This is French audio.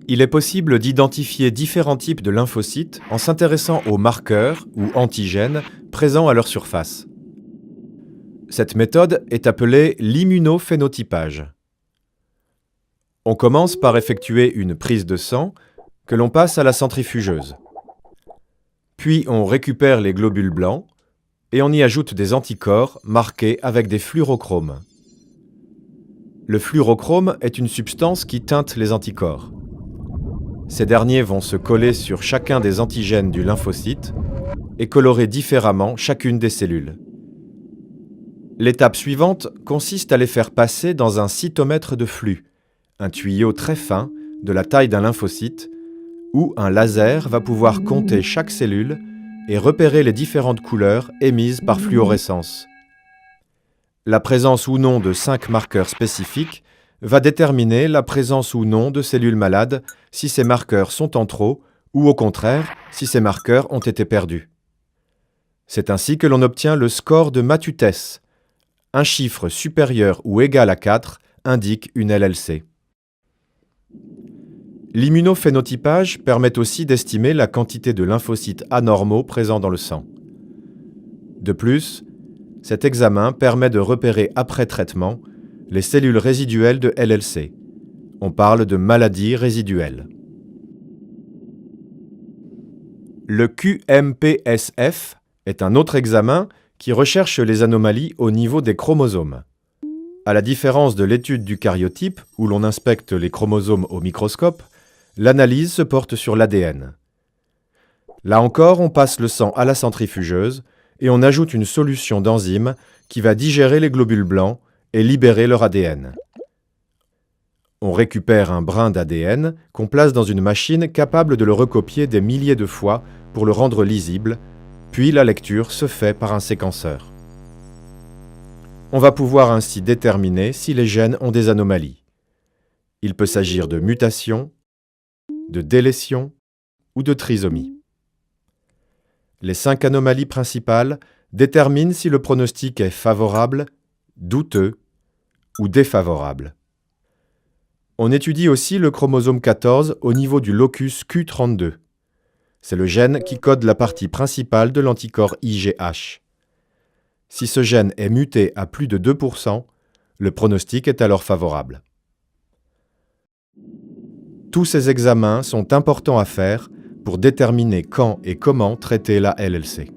Il est possible d'identifier différents types de lymphocytes en s'intéressant aux marqueurs ou antigènes présents à leur surface. Cette méthode est appelée l'immunophénotypage. On commence par effectuer une prise de sang que l'on passe à la centrifugeuse. Puis on récupère les globules blancs et on y ajoute des anticorps marqués avec des fluorochromes. Le fluorochrome est une substance qui teinte les anticorps. Ces derniers vont se coller sur chacun des antigènes du lymphocyte et colorer différemment chacune des cellules. L'étape suivante consiste à les faire passer dans un cytomètre de flux, un tuyau très fin de la taille d'un lymphocyte, où un laser va pouvoir compter chaque cellule et repérer les différentes couleurs émises par fluorescence. La présence ou non de 5 marqueurs spécifiques va déterminer la présence ou non de cellules malades si ces marqueurs sont en trop ou au contraire si ces marqueurs ont été perdus. C'est ainsi que l'on obtient le score de Matutes. Un chiffre supérieur ou égal à 4 indique une LLC. L'immunophénotypage permet aussi d'estimer la quantité de lymphocytes anormaux présents dans le sang. De plus, cet examen permet de repérer après traitement les cellules résiduelles de LLC. On parle de maladie résiduelle. Le QMPSF est un autre examen qui recherche les anomalies au niveau des chromosomes. À la différence de l'étude du karyotype, où l'on inspecte les chromosomes au microscope, l'analyse se porte sur l'ADN. Là encore, on passe le sang à la centrifugeuse et on ajoute une solution d'enzyme qui va digérer les globules blancs et libérer leur ADN. On récupère un brin d'ADN qu'on place dans une machine capable de le recopier des milliers de fois pour le rendre lisible, puis la lecture se fait par un séquenceur. On va pouvoir ainsi déterminer si les gènes ont des anomalies. Il peut s'agir de mutations, de délétions ou de trisomie. Les 5 anomalies principales déterminent si le pronostic est favorable, douteux ou défavorable. On étudie aussi le chromosome 14 au niveau du locus Q32. C'est le gène qui code la partie principale de l'anticorps IgH. Si ce gène est muté à plus de 2%, le pronostic est alors favorable. Tous ces examens sont importants à faire pour déterminer quand et comment traiter la LLC.